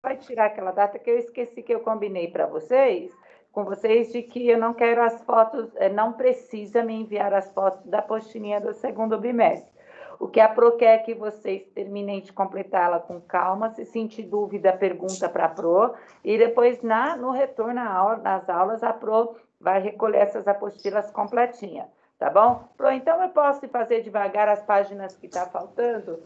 vai tirar aquela data que eu esqueci que eu combinei com vocês, de que eu não quero as fotos, não precisa me enviar as fotos da apostilinha do segundo bimestre. O que a Pro quer é que vocês terminem de completá-la com calma, se sentir dúvida, pergunta para a Pro, e depois, no retorno nas aulas, a Pro vai recolher essas apostilas completinhas, tá bom? Pro, então eu posso fazer devagar as páginas que está faltando?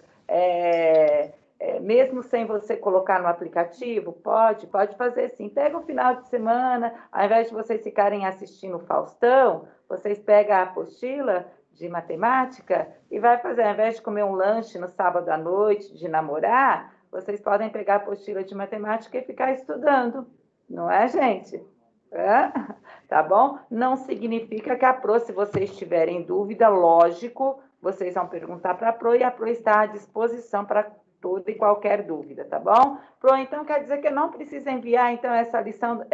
Mesmo sem você colocar no aplicativo? Pode fazer sim. Pega o final de semana, ao invés de vocês ficarem assistindo o Faustão, vocês pegam a apostila de matemática e vai fazer, ao invés de comer um lanche no sábado à noite, de namorar, vocês podem pegar a apostila de matemática e ficar estudando, não é, gente? Tá bom? Não significa que a Pro, se vocês tiverem dúvida, lógico, vocês vão perguntar para a Pro e a Pro está à disposição para toda e qualquer dúvida, tá bom? Pro, então quer dizer que eu não preciso enviar, então, essa lição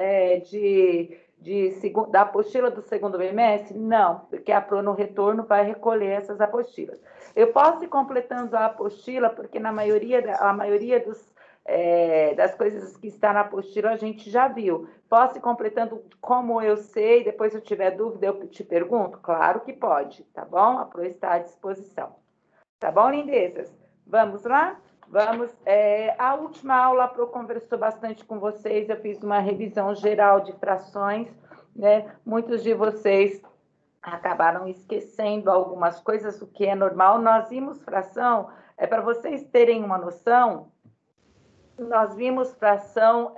da apostila do segundo bimestre? Não, porque a Pro no retorno vai recolher essas apostilas. Eu posso ir completando a apostila, porque a maioria das coisas que está na apostila a gente já viu. Posso ir completando como eu sei, depois se eu tiver dúvida eu te pergunto? Claro que pode, tá bom? A Pro está à disposição. Tá bom, lindezas? Vamos lá? Vamos. A última aula a Pro conversou bastante com vocês, eu fiz uma revisão geral de frações, né? Muitos de vocês acabaram esquecendo algumas coisas, o que é normal. Nós vimos fração, para vocês terem uma noção, nós vimos fração,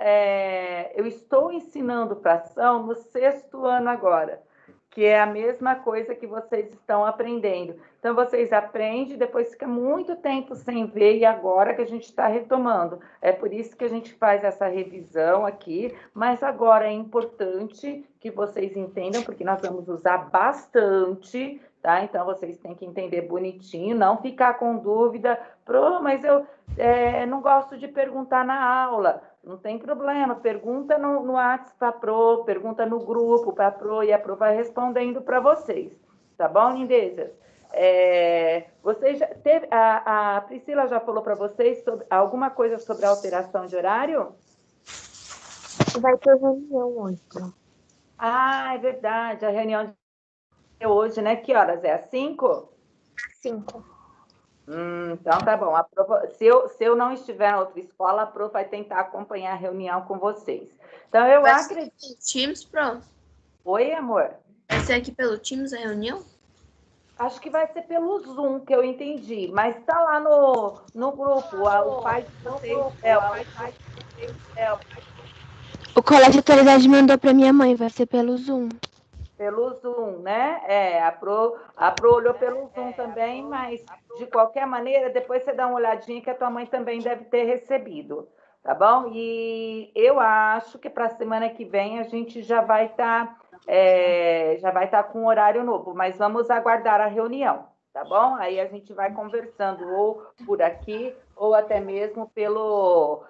eu estou ensinando fração no 6º ano agora, que é a mesma coisa que vocês estão aprendendo. Então, vocês aprendem, depois fica muito tempo sem ver, e agora que a gente está retomando. É por isso que a gente faz essa revisão aqui, mas agora é importante que vocês entendam, porque nós vamos usar bastante, tá? Então, vocês têm que entender bonitinho, não ficar com dúvida. Pro, mas eu não gosto de perguntar na aula. Não tem problema, pergunta no WhatsApp para a Pro, pergunta no grupo para a Pro, e a Pro vai respondendo para vocês. Tá bom, lindezas? A Priscila já falou para vocês alguma coisa sobre a alteração de horário? Vai ter reunião hoje. É verdade, a reunião de hoje, né? Que horas é? Às 5? Às 5. Então tá bom. Se eu não estiver na outra escola, a Pro vai tentar acompanhar a reunião com vocês. Então eu acredito. Vai ser Teams, Pro? Oi, amor? Vai ser aqui pelo Teams a reunião? Acho que vai ser pelo Zoom, que eu entendi. Mas está lá no grupo. O pai de vocês. O Colégio Autoridade mandou para minha mãe, vai ser pelo Zoom. Pelo Zoom, né? A Pro olhou pelo Zoom também, mas de qualquer maneira, depois você dá uma olhadinha que a tua mãe também deve ter recebido, tá bom? E eu acho que para a semana que vem a gente já vai estar com um horário novo, mas vamos aguardar a reunião, tá bom? Aí a gente vai conversando ou por aqui ou até mesmo pelo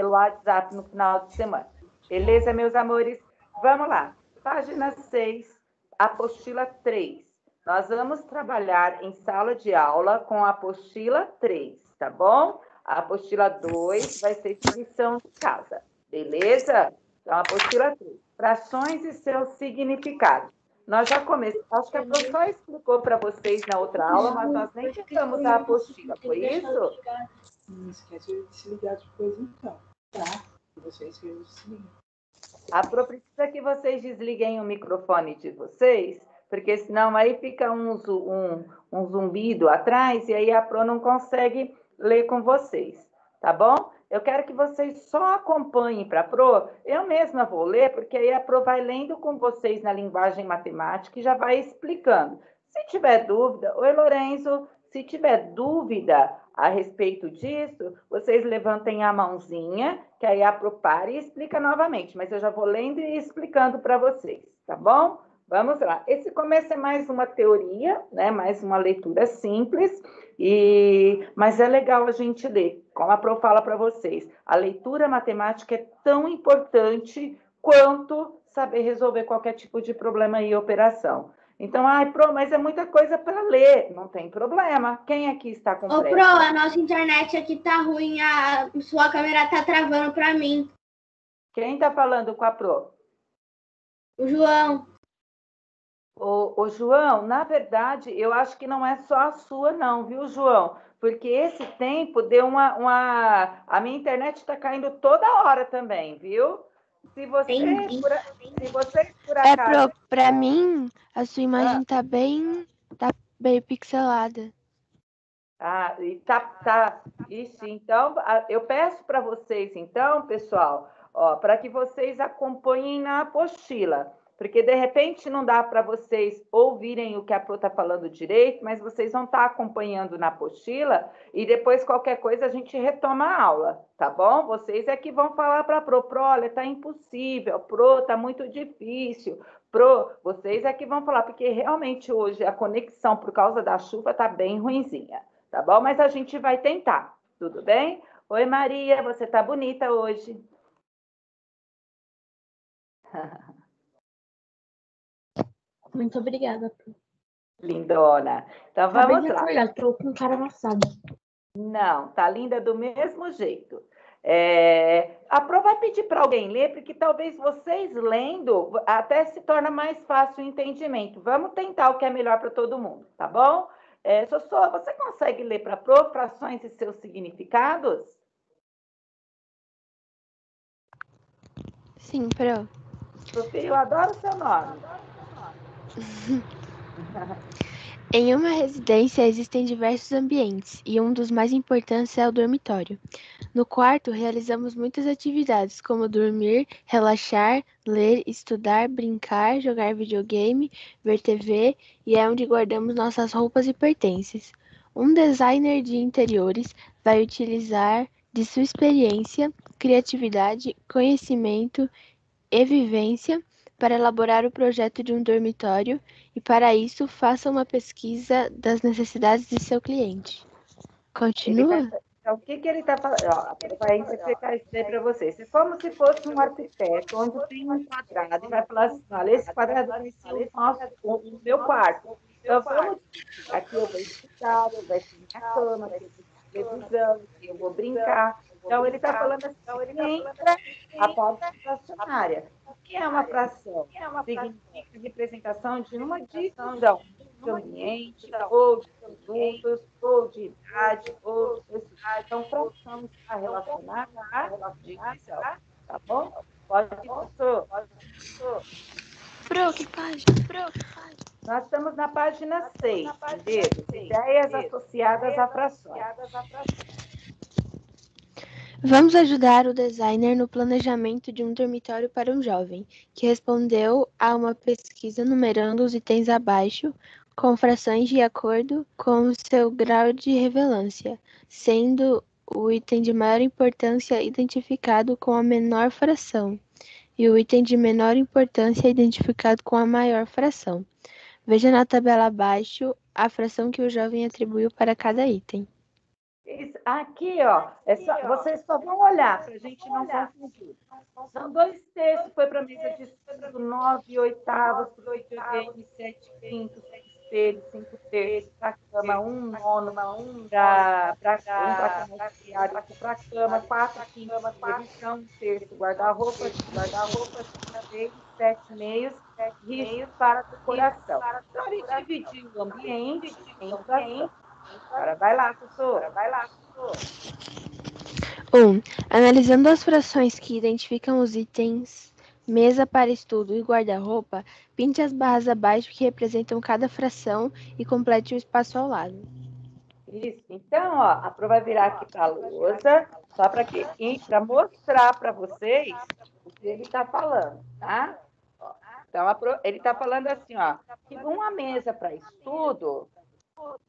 WhatsApp no final de semana. Beleza, meus amores? Vamos lá. Página 6, apostila 3. Nós vamos trabalhar em sala de aula com a apostila 3, tá bom? A apostila 2 vai ser lição de casa, beleza? Então, a apostila 3. Frações e seus significados. Nós já começamos, acho que a professora explicou para vocês na outra aula, mas nós nem tentamos a apostila, foi isso? Não esquece de se ligar depois, então, tá? Vocês que se ligam. A Pro precisa que vocês desliguem o microfone de vocês, porque senão aí fica um zumbido atrás e aí a Pro não consegue ler com vocês, tá bom? Eu quero que vocês só acompanhem para a Pro, eu mesma vou ler, porque aí a Pro vai lendo com vocês na linguagem matemática e já vai explicando. Se tiver dúvida, oi Lorenzo, se tiver dúvida a respeito disso, vocês levantem a mãozinha, que aí a Pro para e explica novamente, mas eu já vou lendo e explicando para vocês, tá bom? Vamos lá. Esse começo é mais uma teoria, né? Mais uma leitura simples, mas é legal a gente ler. Como a Pro fala para vocês, a leitura matemática é tão importante quanto saber resolver qualquer tipo de problema e operação. Então, ai, Pro, mas é muita coisa para ler. Não tem problema. Quem aqui está com Ô, pressa? Pro, a nossa internet aqui tá ruim, a sua câmera tá travando pra mim. Quem está falando com a Pro? O João. Ô, João, na verdade, eu acho que não é só a sua, não, viu, João? Porque esse tempo deu A minha internet está caindo toda hora também, viu? Se você, Entendi. se você por É, acaso... pra mim, a sua imagem tá bem pixelada. Ah, e tá. Isso, então, eu peço para vocês, então, pessoal, ó, para que vocês acompanhem na apostila, porque de repente não dá para vocês ouvirem o que a Pro está falando direito, mas vocês vão estar acompanhando na apostila e depois qualquer coisa a gente retoma a aula, tá bom? Vocês é que vão falar para a Pro, olha, tá impossível, Pro, tá muito difícil. Pro, vocês é que vão falar, porque realmente hoje a conexão por causa da chuva tá bem ruinzinha. Tá bom? Mas a gente vai tentar, tudo bem? Oi, Maria, você tá bonita hoje. Muito obrigada. Lindona. Então, Acabei vamos de lá. acordar, tô com cara amassada. Não, tá linda do mesmo jeito. A Pro vai pedir para alguém ler, porque talvez vocês lendo até se torna mais fácil o entendimento. Vamos tentar o que é melhor para todo mundo, tá bom? Sossô, você consegue ler para a Pro frações e seus significados? Sim, Pro. Pro filho, eu adoro o seu nome. Em uma residência existem diversos ambientes e um dos mais importantes é o dormitório. No quarto, realizamos muitas atividades, como dormir, relaxar, ler, estudar, brincar, jogar videogame, ver TV e é onde guardamos nossas roupas e pertences. Um designer de interiores vai utilizar de sua experiência, criatividade, conhecimento e vivência para elaborar o projeto de um dormitório e, para isso, faça uma pesquisa das necessidades de seu cliente. Continua? Então, o que ele está falando? Ó, vai interpretar isso daí para vocês. É como se fosse um arquiteto, onde tem um quadrado, e vai falar assim: olha, esse quadrado vai ser o meu quarto. Então, vamos aqui eu vou estudar, vai ser minha cama, aqui eu vou televisão, aqui eu vou brincar. Então, ele está falando assim: entra a parte fracionária. O que é uma fração? Significa representação de uma divisão de ambiente, ou de produtos, ou de idade, ou de pessoas. Então, fração está relacionada à divisão, tá bom? Pode ir, professor. Pro, que página? Nós estamos na página 6, ideias associadas a frações. Vamos ajudar o designer no planejamento de um dormitório para um jovem, que respondeu a uma pesquisa numerando os itens abaixo, com frações de acordo com o seu grau de relevância, sendo o item de maior importância identificado com a menor fração, e o item de menor importância identificado com a maior fração. Veja na tabela abaixo a fração que o jovem atribuiu para cada item. Isso, aqui, ó, vocês só vão olhar para a gente não confundir. São 2/3, foi para a mesa de estudo, 9/8, para o videogame, 7/5, 6/3, 5/3, para a cama, 1/9, para a cama auxiliar, para a cama, 4/5, televisão, 1/3, guarda-roupa, 6, 7/2, risco para decoração. Então, ele dividiu o ambiente em frações. Agora vai lá, professora. 1. Analisando as frações que identificam os itens mesa para estudo e guarda-roupa, pinte as barras abaixo que representam cada fração e complete o espaço ao lado. Isso. Então, ó, a Pro vai virar aqui para a lousa, só para mostrar para vocês o que ele está falando, tá? Então, ele está falando assim, ó, que uma mesa para estudo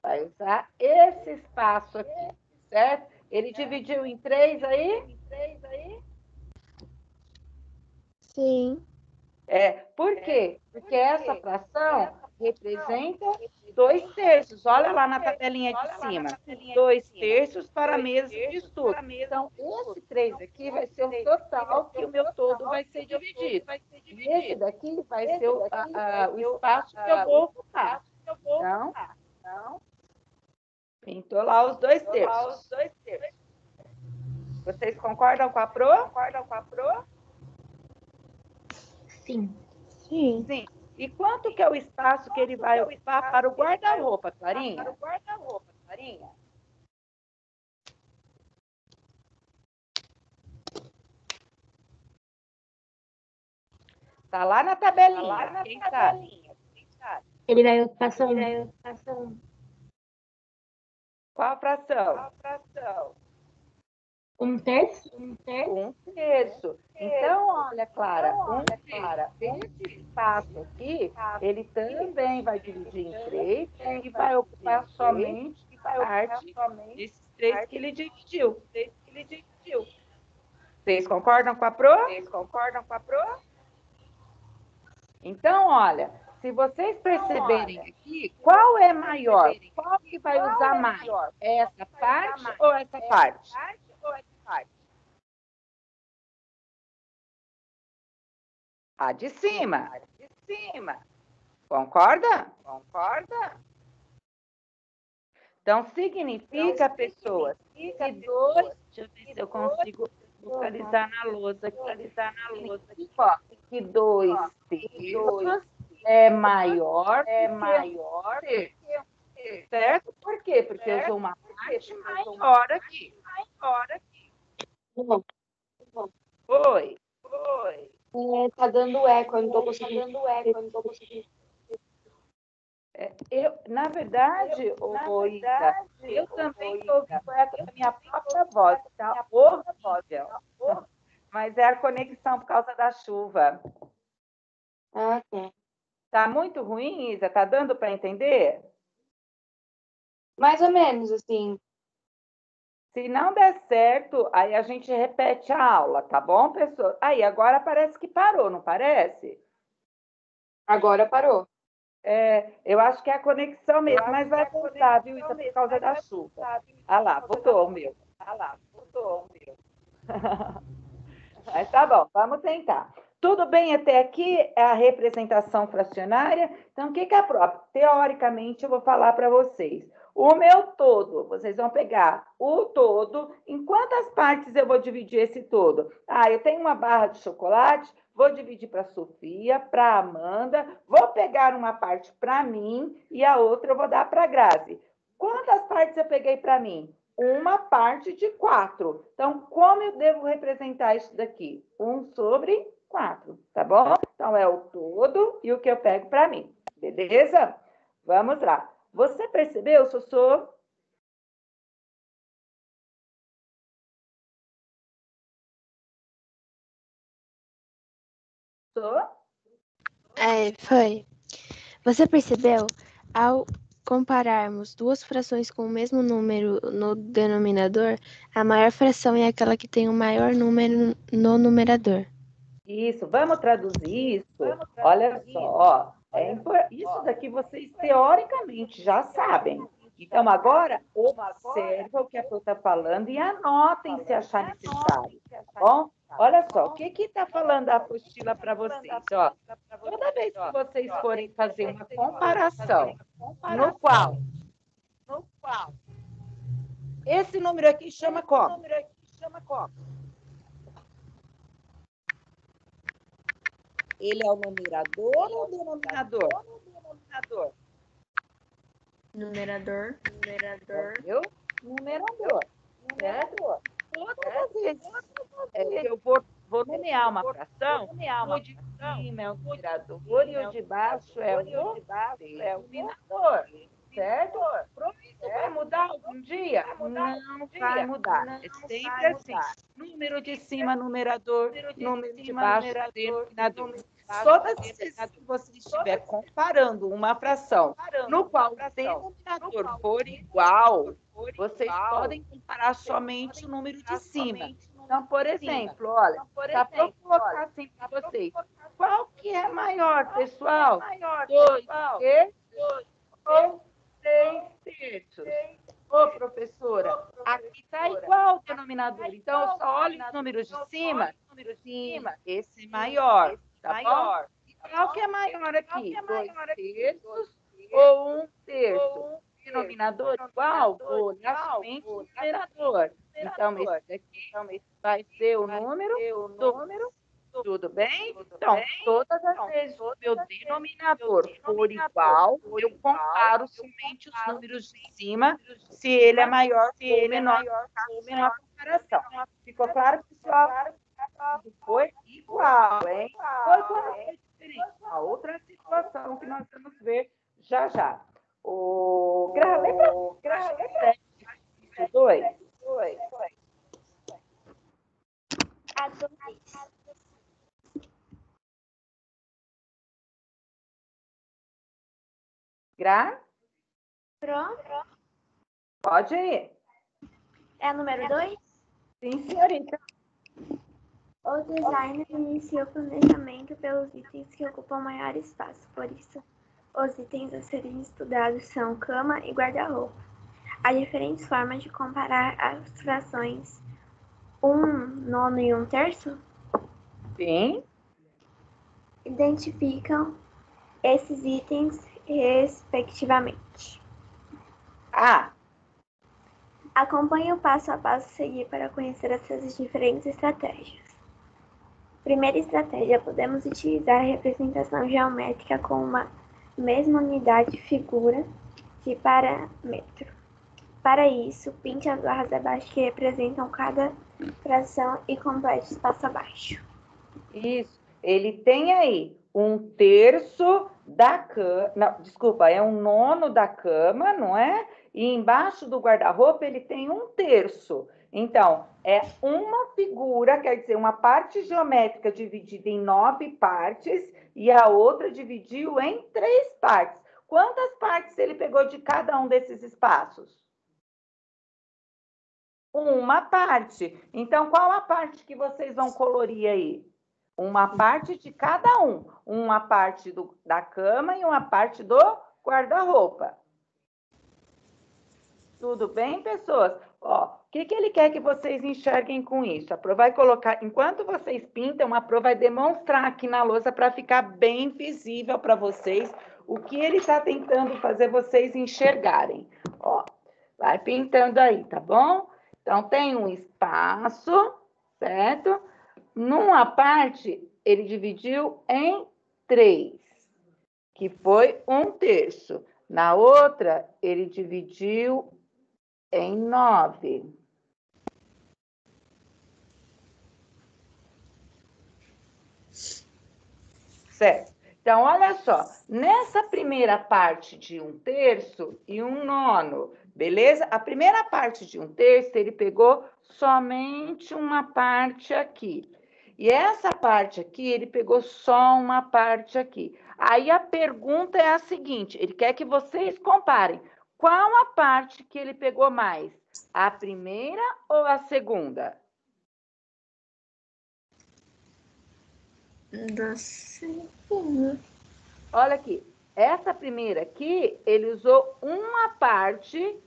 vai usar esse espaço aqui, certo? Ele dividiu em 3 aí? Sim. Por quê? Porque essa fração representa 2/3. Olha lá na tabelinha de cima. 2/3 para a mesa de estudo. Então, esse 3 aqui vai ser o total que o meu todo vai ser dividido. E esse daqui vai ser o espaço que eu vou ocupar. Então, pintou lá os 2/3. Vocês concordam com a Pro? Sim. Sim. E quanto que é o espaço que ele vai ocupar para o guarda-roupa, Clarinha? Tá lá na tabelinha. Quem sabe? Ele vai ocupar só Qual fração? 1/3? 1/3. Então, olha, Clara, 1/3 desse espaço aqui, ele também vai dividir em 3 e vai ocupar somente parte desses 3 que ele dividiu. Vocês concordam com a Pro? Então, olha, se vocês perceberem aqui, qual é maior? Qual que vai usar mais? Essa parte ou essa parte? A de cima. Concorda? Então, significa, pessoas, que 2... Deixa eu ver se eu consigo localizar na lousa aqui. Ó, que 2/3 é maior que 1/3. Certo? Por quê? Porque eu sou uma parte maior aqui. Oi. Tá dando eco, eu não tô conseguindo. Na verdade, Isa, eu também estou ouvindo eco da minha própria voz. Está horrível. Mas é a conexão por causa da chuva. Ah, tá. Tá muito ruim, Isa? Tá dando para entender? Mais ou menos, assim. Se não der certo, aí a gente repete a aula, tá bom, pessoal? Aí, agora parece que parou, não parece? Agora parou. Eu acho que é a conexão mesmo, mas vai voltar, viu, Isa, por causa da chuva. Ah lá, voltou o meu. Mas tá bom, vamos tentar. Tudo bem até aqui? É a representação fracionária. Então, o que é a prova? Teoricamente, eu vou falar para vocês. O meu todo, vocês vão pegar o todo. Em quantas partes eu vou dividir esse todo? Eu tenho uma barra de chocolate, vou dividir para a Sofia, para a Amanda, vou pegar uma parte para mim e a outra eu vou dar para a Grazi. Quantas partes eu peguei para mim? Uma parte de 4. Então, como eu devo representar isso daqui? 1/4, tá bom? Então, é o todo e o que eu pego para mim. Beleza? Vamos lá. Você percebeu, Sossô? Foi. Você percebeu? Ao compararmos duas frações com o mesmo número no denominador, a maior fração é aquela que tem o maior número no numerador. Isso, vamos traduzir isso. Olha só, isso daqui vocês teoricamente já sabem. Então, agora, observa o que a Pro está falando e anotem se achar necessário, tá bom? Olha só, o que está falando a apostila para vocês? Ó, toda vez que vocês forem fazer uma comparação no qual esse número aqui chama como? Ele é o numerador ou o denominador? Numerador. Viu? Numerador. Certo? Todas as vezes que eu vou nomear uma fração, o de cima é o numerador e o de baixo é o denominador. Certo? Isso vai mudar algum dia? Não vai mudar. É sempre assim. Número de cima, numerador, número de baixo, denominador. Todas as vezes que você estiver comparando uma fração no qual o denominador for igual, vocês podem comparar somente o número de cima. Então, por exemplo, olha, dá para colocar assim para vocês. Qual que é maior, pessoal? 2 terços ou 3 terços? Ô, professora, aqui está igual o denominador. Então, eu só olho os números de cima. Sim, esse é maior, tá bom? E qual que é maior aqui? 2 terços ou 1 terço? Denominador igual? Vou olhar somente o numerador. Então, esse daqui vai ser o número 2. Tudo bem? Então, todas as vezes que o meu denominador for igual, eu comparo somente os números de cima, se ele é maior ou menor, faço uma comparação. Ficou claro, pessoal? Foi igual, hein? Foi quando foi diferente. Uma outra situação que nós vamos ver já já. O lembra 2? A 2. Gra? Pronto. Pode ir. É a número 2? Sim, senhorita. O designer inicia o planejamento pelos itens que ocupam maior espaço. Por isso, os itens a serem estudados são cama e guarda-roupa. Há diferentes formas de comparar as frações 1/9 e 1/3? Sim. Identificam esses itens respectivamente. Ah, Acompanhe o passo a passo a seguir para conhecer essas diferentes estratégias. Primeira estratégia, podemos utilizar a representação geométrica com uma mesma unidade de figura de parâmetro. Para isso, pinte as barras abaixo que representam cada fração e complete espaço abaixo. isso. Ele tem aí 1/3 da cama, não, desculpa, é 1/9 da cama, não é? E embaixo do guarda-roupa ele tem 1/3. Então, é uma figura, quer dizer, uma parte geométrica dividida em 9 partes e a outra dividiu em 3 partes. Quantas partes ele pegou de cada um desses espaços? Uma parte. Então, qual a parte que vocês vão colorir aí? Uma parte de cada um. Uma parte da cama e uma parte do guarda-roupa. Tudo bem, pessoas? Ó, o que ele quer que vocês enxerguem com isso? A Pro vai colocar, enquanto vocês pintam, a Pro vai demonstrar aqui na lousa para ficar bem visível para vocês o que ele está tentando fazer vocês enxergarem. Ó, vai pintando aí, tá bom? Então, tem um espaço, certo? Numa parte, ele dividiu em 3, que foi 1/3. Na outra, ele dividiu em 9. Certo. Então, olha só. Nessa primeira parte de 1/3 e 1/9, beleza? A primeira parte de 1/3, ele pegou somente uma parte aqui. E essa parte aqui, ele pegou só uma parte aqui. Aí a pergunta é a seguinte, ele quer que vocês comparem. Qual a parte que ele pegou mais? A primeira ou a segunda? Da segunda. Olha aqui, essa primeira aqui, ele usou uma parte,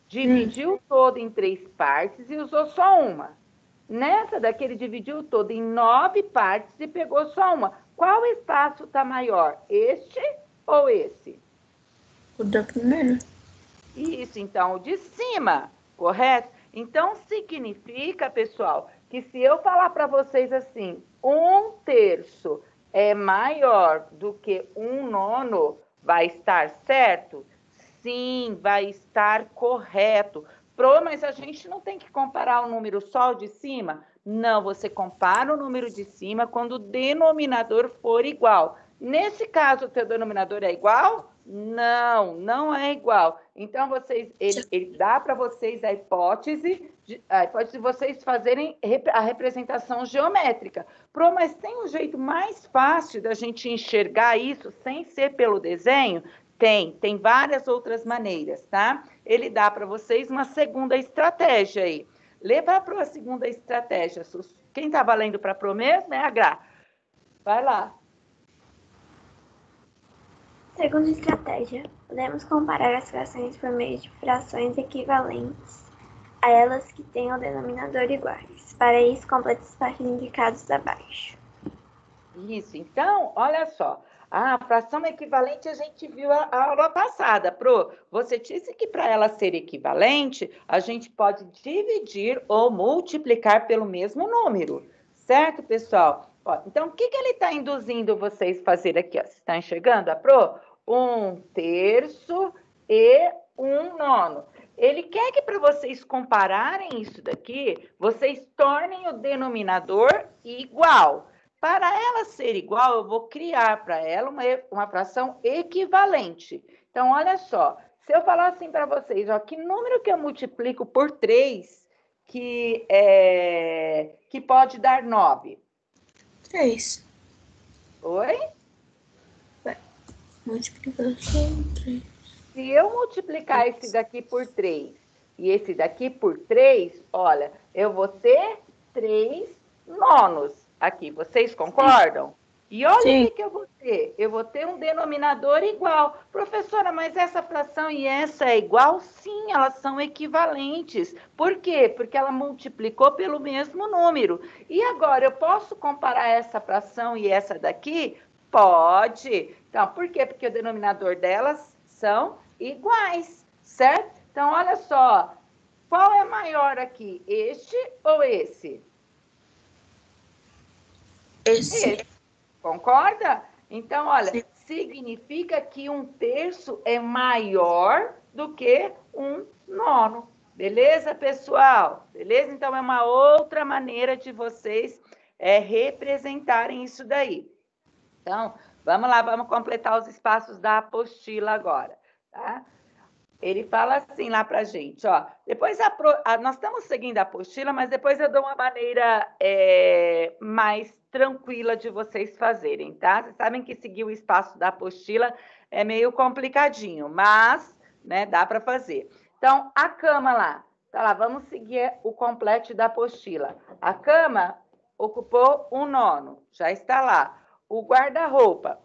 dividiu todo em 3 partes e usou só uma. Nessa daqui, ele dividiu todo em 9 partes e pegou só uma. Qual espaço está maior? Este ou esse? O da primeira. Isso, então, o de cima, correto? Então, significa, pessoal, que se eu falar para vocês assim, 1/3 é maior do que 1/9, vai estar certo? Sim, vai estar correto. Pro, mas a gente não tem que comparar o número só de cima? Não, você compara o número de cima quando o denominador for igual. Nesse caso, o teu denominador é igual? Não, não é igual. Então, ele dá para vocês a hipótese de vocês fazerem a representação geométrica. Pro, mas tem um jeito mais fácil da gente enxergar isso sem ser pelo desenho? Tem várias outras maneiras, tá? Ele dá para vocês uma segunda estratégia aí. Lê para a Pro a segunda estratégia. Quem está valendo para a Pro mesmo é a Gra. Vai lá. Segunda estratégia. Podemos comparar as frações por meio de frações equivalentes a elas que tenham denominador iguais. Para isso, complete os passos indicados abaixo. Isso, então, olha só. A fração equivalente a gente viu a aula passada, Pro. Você disse que para ela ser equivalente, a gente pode dividir ou multiplicar pelo mesmo número. Certo, pessoal? Ó, então, o que ele está induzindo vocês a fazer aqui? Ó? Vocês estão enxergando, Pro? 1/3 e 1/9. Ele quer que para vocês compararem isso daqui, vocês tornem o denominador igual. Para ela ser igual, eu vou criar para ela uma fração equivalente. Então, olha só, se eu falar assim para vocês, ó, que número que eu multiplico por 3 que pode dar 9? 3. Oi? Multiplicação 3. Se eu multiplicar esse daqui por 3 e esse daqui por 3, olha, eu vou ter 3 nonos aqui. Vocês concordam? E olha o que eu vou ter. Eu vou ter um denominador igual. Professora, mas essa fração e essa é igual? Sim, elas são equivalentes. Por quê? Porque ela multiplicou pelo mesmo número. E agora, eu posso comparar essa fração e essa daqui? Pode. Então, por quê? Porque o denominador delas são iguais, certo? Então, olha só. Qual é maior aqui? Este ou esse? Esse. Concorda? Então, olha, sim, significa que 1/3 é maior do que 1/9. Beleza, pessoal? Beleza? Então, é uma outra maneira de vocês representarem isso daí. Então, vamos lá, vamos completar os espaços da apostila agora, tá? Ele fala assim lá pra gente, ó. Depois nós estamos seguindo a apostila, mas depois eu dou uma maneira mais tranquila de vocês fazerem, tá? Vocês sabem que seguir o espaço da apostila é meio complicadinho, mas, né, dá para fazer. Então, a cama lá, tá lá, vamos seguir o complete da apostila. A cama ocupou 1/9, já está lá. O guarda-roupa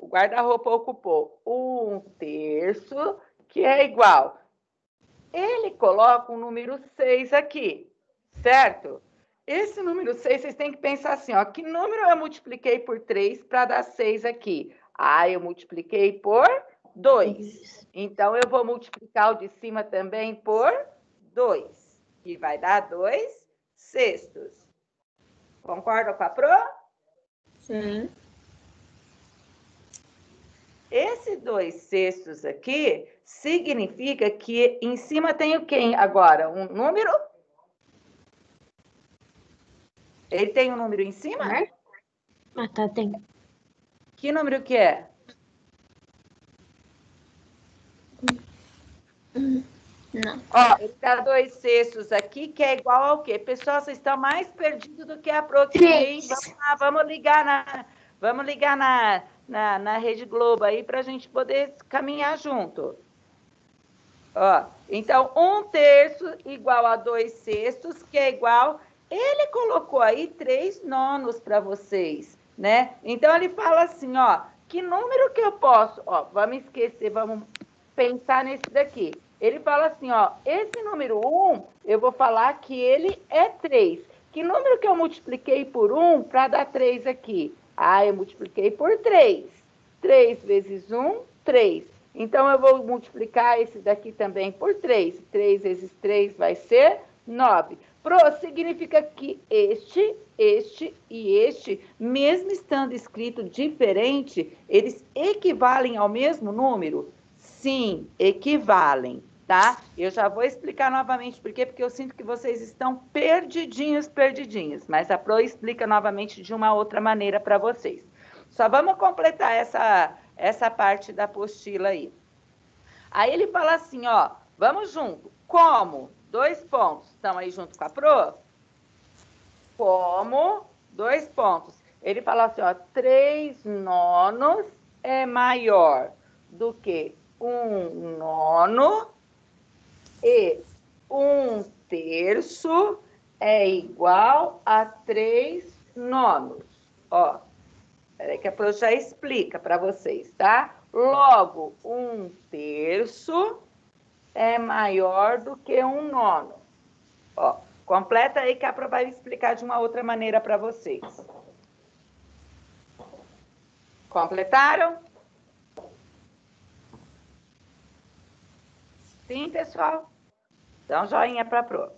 ocupou 1/3, que é igual. Ele coloca o número 6 aqui, certo? Esse número 6, vocês têm que pensar assim, ó, que número eu multipliquei por 3 para dar 6 aqui? Ah, eu multipliquei por 2. Então, eu vou multiplicar o de cima também por 2, que vai dar 2/6. Concorda com a Pro? Sim. Esse 2/6 aqui significa que em cima tem o quê agora? Um número? Ele tem um número em cima? Ah, tá, tem. Que número que é? Não. Ó, ele dá 2/6 aqui, que é igual ao quê? Pessoal, vocês estão mais perdidos do que a Pro que tem. Vamos lá, vamos ligar na Rede Globo aí para a gente poder caminhar junto. Ó, então, 1/3 igual a 2/6, que é igual... Ele colocou aí 3 nonos para vocês, né? Então, ele fala assim, ó, que número que eu posso... Ó, vamos esquecer, vamos pensar nesse daqui. Ele fala assim, ó, esse número 1, eu vou falar que ele é 3. Que número que eu multipliquei por 1 para dar 3 aqui? Ah, eu multipliquei por 3. 3 vezes 1, 3. Então, eu vou multiplicar esse daqui também por 3. 3 vezes 3 vai ser 9. Pro, significa que este e este, mesmo estando escrito diferente, eles equivalem ao mesmo número? Sim, equivalem, tá? Eu já vou explicar novamente por quê, porque eu sinto que vocês estão perdidinhos, mas a Pro explica novamente de uma outra maneira para vocês. Só vamos completar essa parte da apostila aí. Aí ele fala assim, ó, vamos junto. Como? 2 pontos. Estão aí junto com a Pro? Como? 2 pontos. Ele fala assim, ó, 3 nonos é maior do que 1/9 e 1/3 é igual a 3 nonos. Ó, peraí que a Pro já explica para vocês, tá? Logo, 1/3 é maior do que 1/9. Ó, completa aí que a Pro vai explicar de uma outra maneira para vocês. Completaram? Sim, pessoal? Então, joinha para a Pro.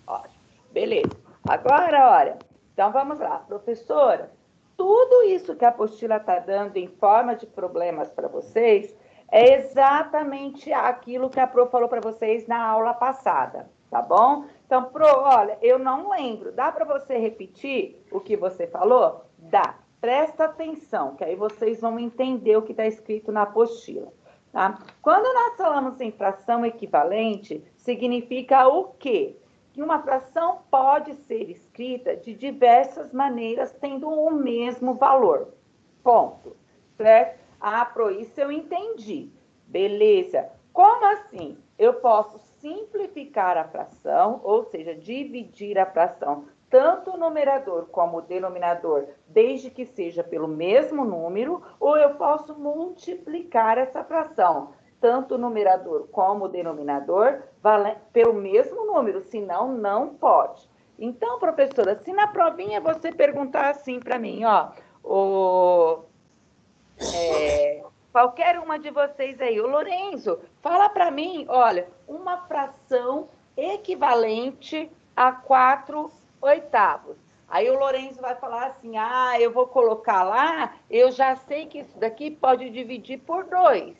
Ótimo. Beleza. Agora, olha, então vamos lá. Professora, tudo isso que a apostila está dando em forma de problemas para vocês é exatamente aquilo que a Pro falou para vocês na aula passada, tá bom? Então, Pro, olha, eu não lembro. Dá para você repetir o que você falou? Dá. Presta atenção, que aí vocês vão entender o que está escrito na apostila. Tá? Quando nós falamos em fração equivalente, significa o quê? Que uma fração pode ser escrita de diversas maneiras, tendo o mesmo valor. Ponto. Certo? Ah, Pro, isso eu entendi. Beleza. Como assim? Eu posso simplificar a fração, ou seja, dividir a fração, tanto o numerador como o denominador, desde que seja pelo mesmo número, ou eu posso multiplicar essa fração, tanto o numerador como o denominador, pelo mesmo número, senão não pode. Então, professora, se na provinha você perguntar assim para mim, ó, qualquer uma de vocês aí, o Lorenzo, fala para mim, olha, uma fração equivalente a 4/8. Aí o Lorenzo vai falar assim, eu vou colocar lá, eu já sei que isso daqui pode dividir por 2,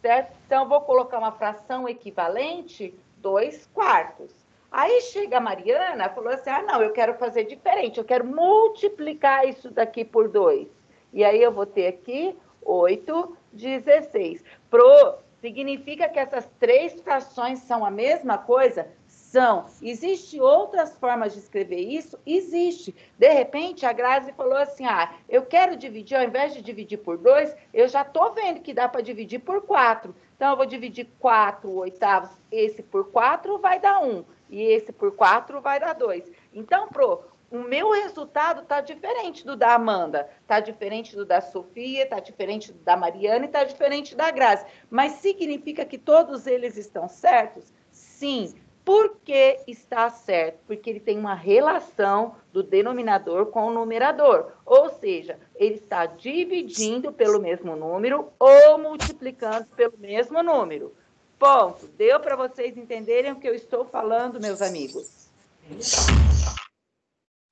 certo? Então, eu vou colocar uma fração equivalente, 2/4. Aí chega a Mariana, falou assim, não, eu quero fazer diferente, eu quero multiplicar isso daqui por 2. E aí eu vou ter aqui 8/16. Pro, significa que essas 3 frações são a mesma coisa? São. Existem outras formas de escrever isso? Existe. De repente, a Grazi falou assim, eu quero dividir, ao invés de dividir por 2, eu já estou vendo que dá para dividir por 4. Então, eu vou dividir 4/8, esse por 4 vai dar 1, e esse por 4 vai dar 2. Então, Pro, o meu resultado está diferente do da Amanda, está diferente do da Sofia, está diferente do da Mariana e está diferente da Grazi. Mas significa que todos eles estão certos? Sim. Por que está certo? Porque ele tem uma relação do denominador com o numerador. Ou seja, ele está dividindo pelo mesmo número ou multiplicando pelo mesmo número. Ponto. Deu para vocês entenderem o que eu estou falando, meus amigos?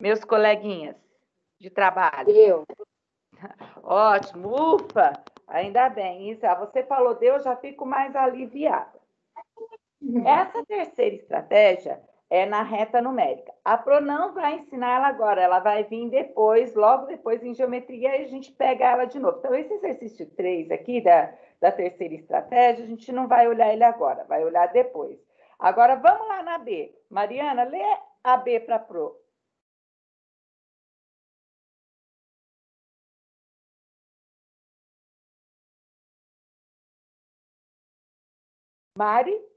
Meus coleguinhas de trabalho. Deu. Ótimo, ufa, ainda bem. Isso, você falou deu, eu já fico mais aliviada. Essa terceira estratégia é na reta numérica. A Pro não vai ensinar ela agora, ela vai vir depois, logo depois em geometria, e a gente pega ela de novo. Então, esse exercício 3 aqui da terceira estratégia, a gente não vai olhar ele agora, vai olhar depois. Agora, vamos lá na B. Mariana, lê a B para a Pro. Mari?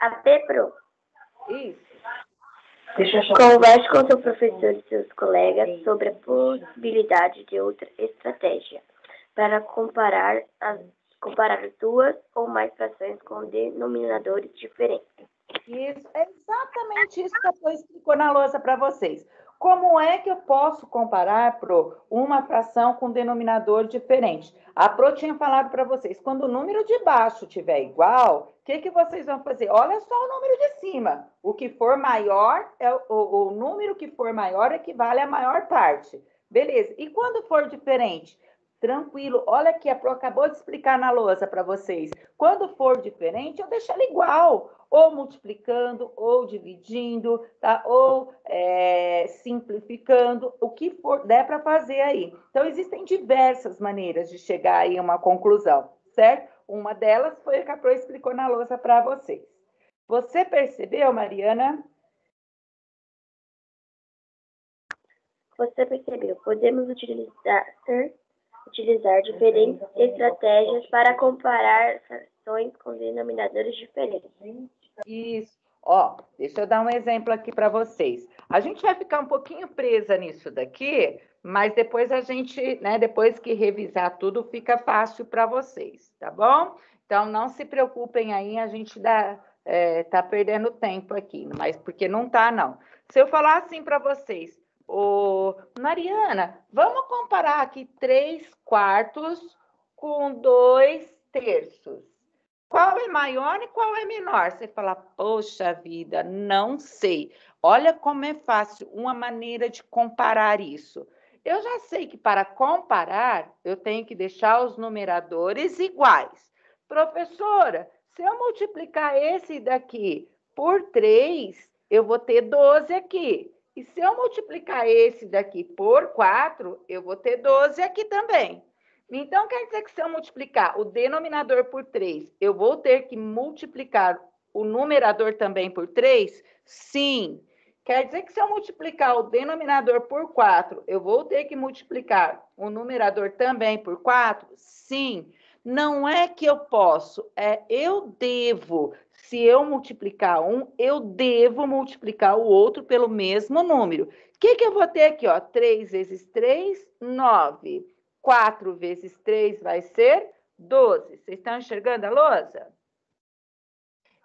A B, Pro. Isso. Converse com seu professor e seus colegas sobre a possibilidade de outra estratégia para comparar duas ou mais frações com denominadores diferentes. Isso, é exatamente isso que a Pro explicou na lousa para vocês. Como é que eu posso comparar, Pro, uma fração com denominador diferente? A Pro tinha falado para vocês, quando o número de baixo tiver igual, o que vocês vão fazer? Olha só o número de cima. O que for maior, o número que for maior equivale à maior parte. Beleza. E quando for diferente? Tranquilo. Olha aqui, a Pro acabou de explicar na lousa para vocês. Quando for diferente, eu deixo ela igual. Ou multiplicando, ou dividindo, tá? Ou simplificando, o que for der para fazer aí. Então, existem diversas maneiras de chegar aí a uma conclusão, certo? Uma delas foi a que a Pro explicou na lousa para vocês. Você percebeu, Mariana? Você percebeu? Podemos utilizar diferentes estratégias para comparar frações com denominadores diferentes. Isso. Ó, deixa eu dar um exemplo aqui para vocês. A gente vai ficar um pouquinho presa nisso daqui, mas depois a gente, né, depois que revisar tudo, fica fácil para vocês, tá bom? Então, não se preocupem aí, a gente tá perdendo tempo aqui, mas porque não tá, não. Se eu falar assim para vocês, Mariana, vamos comparar aqui 3/4 com 2/3. Qual é maior e qual é menor? Você fala, poxa vida, não sei. Olha como é fácil, uma maneira de comparar isso. Eu já sei que para comparar, eu tenho que deixar os numeradores iguais. Professora, se eu multiplicar esse daqui por 3, eu vou ter 12 aqui. E se eu multiplicar esse daqui por 4, eu vou ter 12 aqui também. Então, quer dizer que se eu multiplicar o denominador por 3, eu vou ter que multiplicar o numerador também por 3? Sim. Quer dizer que se eu multiplicar o denominador por 4, eu vou ter que multiplicar o numerador também por 4? Sim. Não é que eu posso, eu devo. Se eu multiplicar um, eu devo multiplicar o outro pelo mesmo número. O que eu vou ter aqui? Ó? 3 vezes 3, 9. 4 vezes 3 vai ser 12. Vocês estão enxergando a lousa?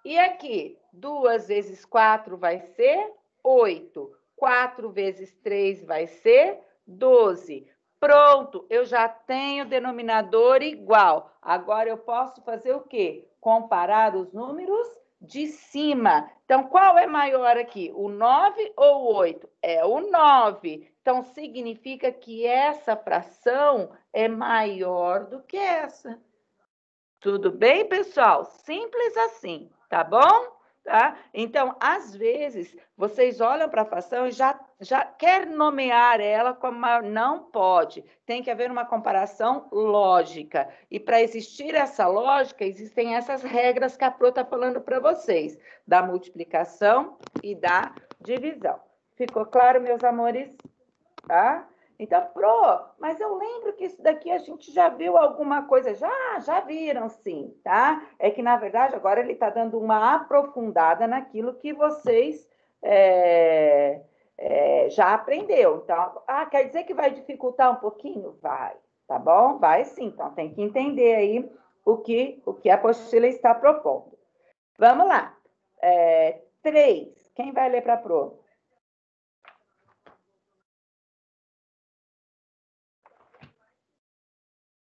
E aqui, 2 vezes 4 vai ser 8. 4 vezes 3 vai ser 12. Pronto, eu já tenho denominador igual. Agora eu posso fazer o quê? Comparar os números de cima. Então, qual é maior aqui? O 9 ou o 8? É o 9. Então, significa que essa fração é maior do que essa. Tudo bem, pessoal? Simples assim, tá bom? Tá? Então, às vezes, vocês olham para a fração e já quer nomear ela como não pode. Tem que haver uma comparação lógica. E para existir essa lógica, existem essas regras que a Pro está falando para vocês, da multiplicação e da divisão. Ficou claro, meus amores? Tá? Então, Pro, mas eu lembro que isso daqui a gente já viu alguma coisa. Já viram, sim, tá? É que, na verdade, agora ele está dando uma aprofundada naquilo que vocês já aprendeu. Então, quer dizer que vai dificultar um pouquinho? Vai, tá bom? Vai sim. Então, tem que entender aí o que a apostila está propondo. Vamos lá. 3. Quem vai ler para a Pro?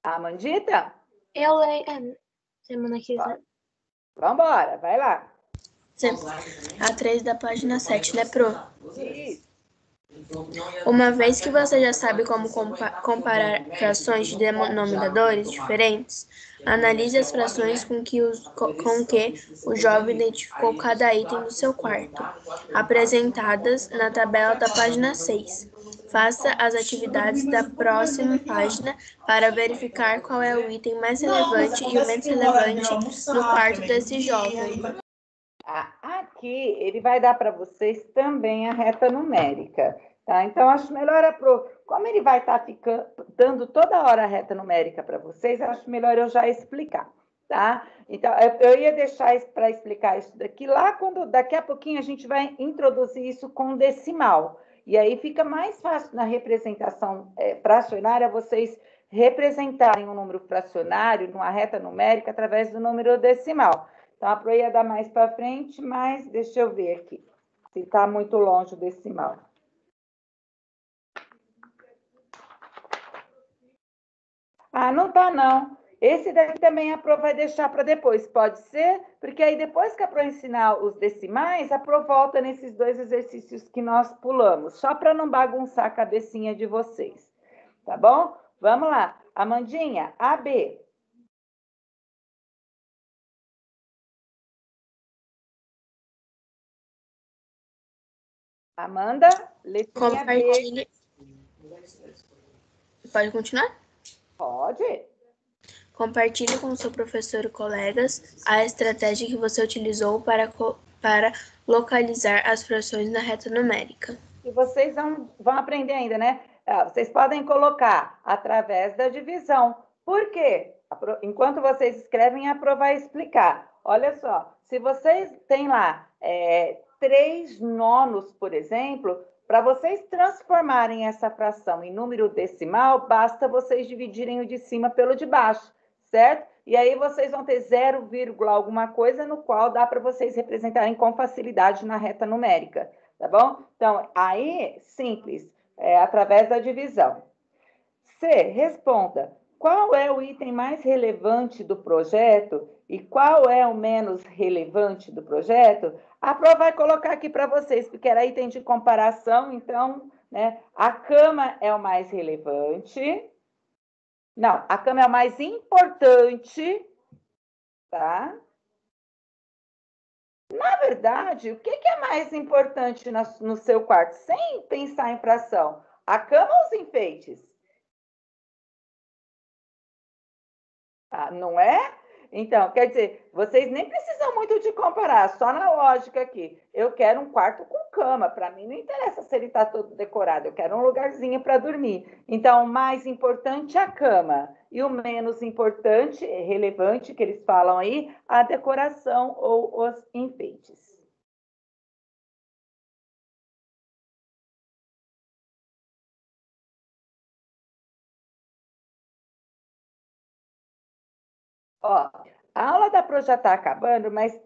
Amandita? Eu leio. Semana que vem. Vamos embora, vai lá. A 3 da página 7, né, Pro? Isso. Uma vez que você já sabe como comparar frações de denominadores diferentes, analise as frações com que o jovem identificou cada item do seu quarto, apresentadas na tabela da página 6. Faça as atividades da próxima página para verificar qual é o item mais relevante e o menos relevante no quarto desse jovem. Aqui ele vai dar para vocês também a reta numérica, tá? Então, acho melhor, como ele vai estar dando toda hora a reta numérica para vocês, acho melhor eu já explicar, tá? Então, eu ia deixar para explicar isso daqui lá, quando daqui a pouquinho a gente vai introduzir isso com decimal. E aí fica mais fácil na representação fracionária vocês representarem um número fracionário numa reta numérica através do número decimal. Então, a Pro ia dar mais para frente, mas deixa eu ver aqui, se está muito longe o decimal. Não está, não. Esse daqui também a Pro vai deixar para depois, pode ser? Porque aí, depois que a Pro ensinar os decimais, a Pro volta nesses 2 exercícios que nós pulamos, só para não bagunçar a cabecinha de vocês, tá bom? Vamos lá. Amandinha, AB. Amanda, letrinha Compartilhe. Pode continuar? Pode. Compartilhe com o seu professor e colegas a estratégia que você utilizou para localizar as frações na reta numérica. E vocês vão aprender ainda, né? Vocês podem colocar através da divisão. Por quê? Enquanto vocês escrevem, a Pro vai explicar. olha só, se vocês têm lá 3 nonos, por exemplo, para vocês transformarem essa fração em número decimal, basta vocês dividirem o de cima pelo de baixo, certo? E aí vocês vão ter 0, alguma coisa, no qual dá para vocês representarem com facilidade na reta numérica, tá bom? Então, aí, simples, através da divisão. C, responda. Qual é o item mais relevante do projeto e qual é o menos relevante do projeto? A prova vai colocar aqui para vocês, porque era item de comparação, então, né, a cama é o mais relevante. Não, a cama é o mais importante, tá? Na verdade, o que é mais importante no seu quarto? Sem pensar em fração, a cama ou os enfeites? Não é? Então, quer dizer, vocês nem precisam muito de comparar, só na lógica aqui. Eu quero um quarto com cama, para mim não interessa se ele está todo decorado, eu quero um lugarzinho para dormir. Então, o mais importante é a cama, e o menos importante, relevante, que eles falam aí, a decoração ou os enfeites. Ó, a aula da Pro já está acabando, mas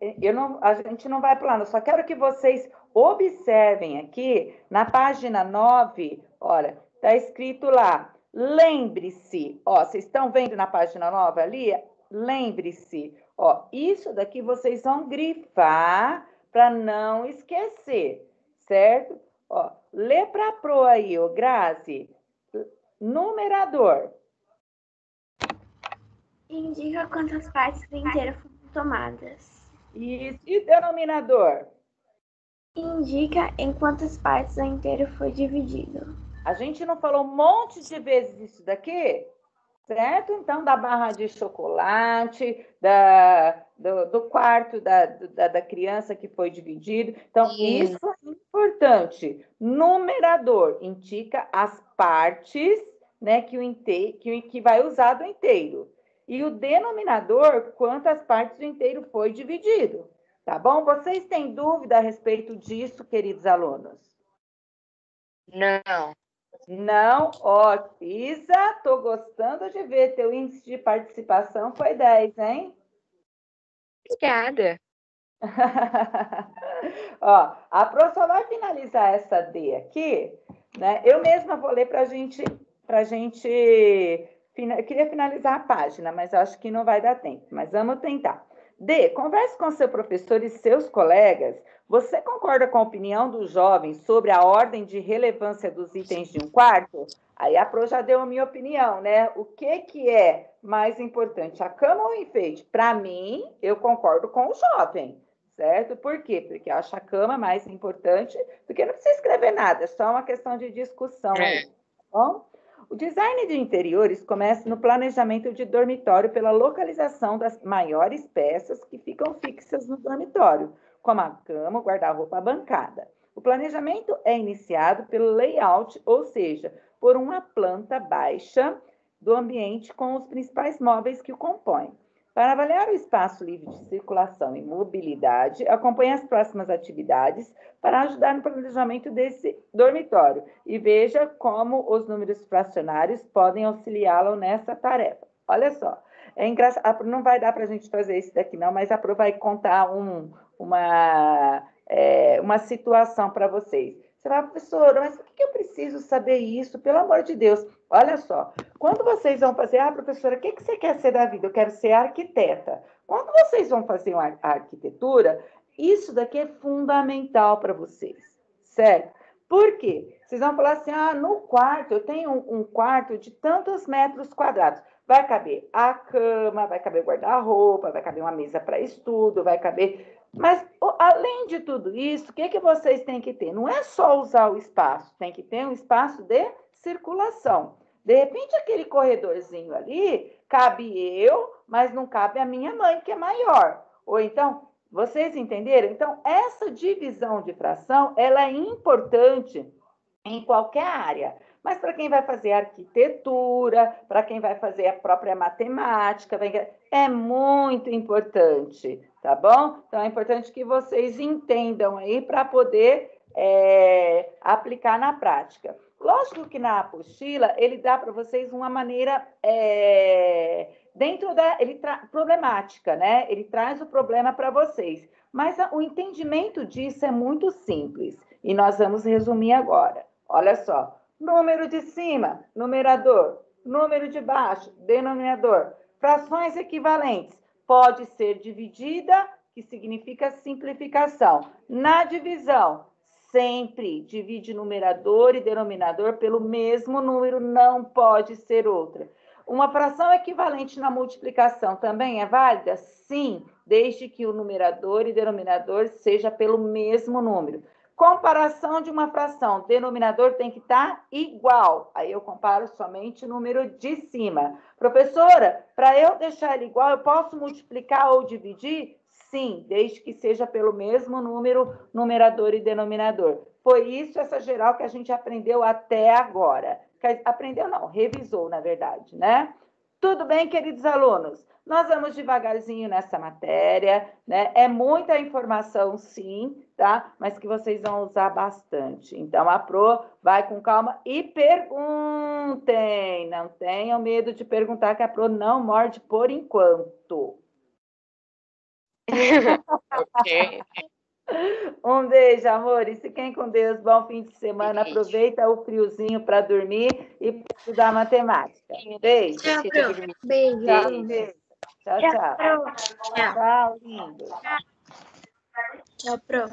a gente não vai pular, eu só quero que vocês observem aqui, na página 9, olha, está escrito lá, lembre-se, ó, vocês estão vendo na página 9 ali? Lembre-se, ó, isso daqui vocês vão grifar para não esquecer, certo? Ó, lê para a Pro aí, ô Grazi, numerador. Indica quantas partes do inteiro foram tomadas. Isso. E denominador? Indica em quantas partes o inteiro foi dividido. A gente não falou um monte de vezes isso daqui? Certo? Então, da barra de chocolate, do quarto da criança que foi dividido. Então, isso é importante. Numerador indica as partes, né, que vai usar do inteiro. E o denominador, quantas partes do inteiro foi dividido. Tá bom? Vocês têm dúvida a respeito disso, queridos alunos? Não. Não? Ó, Isa, tô gostando de ver. Teu índice de participação foi 10, hein? Obrigada. Ó, a Pro só vai finalizar essa D aqui, né? Eu mesma vou ler para a gente. Queria finalizar a página, mas acho que não vai dar tempo, mas vamos tentar. D, converse com seu professor e seus colegas. Você concorda com a opinião dos jovens sobre a ordem de relevância dos itens de um quarto? Aí a Pro já deu a minha opinião, né? O que é mais importante, a cama ou o enfeite? Para mim, eu concordo com o jovem, certo? Por quê? Porque eu acho a cama mais importante, porque não precisa escrever nada, é só uma questão de discussão aí, tá bom? O design de interiores começa no planejamento de dormitório pela localização das maiores peças que ficam fixas no dormitório, como a cama, o guarda-roupa, a bancada. O planejamento é iniciado pelo layout, ou seja, por uma planta baixa do ambiente com os principais móveis que o compõem. Para avaliar o espaço livre de circulação e mobilidade, acompanhe as próximas atividades para ajudar no planejamento desse dormitório e veja como os números fracionários podem auxiliá-lo nessa tarefa. Olha só, é engraçado, não vai dar para a gente fazer isso daqui não, mas a Pro vai contar uma situação para vocês. Você vai, professora, mas por que eu preciso saber isso? Pelo amor de Deus. Olha só, quando vocês vão fazer, professora, o que você quer ser da vida? Eu quero ser arquiteta. Quando vocês vão fazer a arquitetura, isso daqui é fundamental para vocês, certo? Por quê? Vocês vão falar assim, no quarto, eu tenho um quarto de tantos metros quadrados. Vai caber a cama, vai caber o guarda-roupa, vai caber uma mesa para estudo, vai caber... Mas, além de tudo isso, o que vocês têm que ter? Não é só usar o espaço, tem que ter um espaço de circulação. De repente, aquele corredorzinho ali, cabe eu, mas não cabe a minha mãe, que é maior. Ou então, vocês entenderam? Então, essa divisão de fração, ela é importante em qualquer área. Mas para quem vai fazer arquitetura, para quem vai fazer a própria matemática, é muito importante, tá bom? Então, é importante que vocês entendam aí para poder aplicar na prática. Lógico que na apostila, ele dá para vocês uma maneira problemática, né? Ele traz o problema para vocês. Mas o entendimento disso é muito simples. E nós vamos resumir agora. Olha só. Número de cima, numerador. Número de baixo, denominador. Frações equivalentes. Pode ser dividida, que significa simplificação. Na divisão, sempre divide numerador e denominador pelo mesmo número, não pode ser outra. Uma fração equivalente na multiplicação também é válida? Sim, desde que o numerador e denominador seja pelo mesmo número. Comparação de uma fração, denominador tem que estar igual. Aí eu comparo somente o número de cima. Professora, para eu deixar ele igual, eu posso multiplicar ou dividir? Sim, desde que seja pelo mesmo número, numerador e denominador. Foi isso, essa geral que a gente aprendeu até agora. Aprendeu não, revisou, na verdade, né? Tudo bem, queridos alunos? Nós vamos devagarzinho nessa matéria, né? É muita informação, sim, tá? Mas que vocês vão usar bastante. Então, a Pro vai com calma e perguntem. Não tenham medo de perguntar, que a Pro não morde por enquanto. Ok. Um beijo, amores. Fiquem com Deus. Bom fim de semana. Beijo. Aproveita o friozinho para dormir e para estudar matemática. Beijo. Tchau, Fica Pro. dormindo. Beijo. Beijo. Tchau, tchau. Tchau. Tchau, lindo. Tchau, Pro.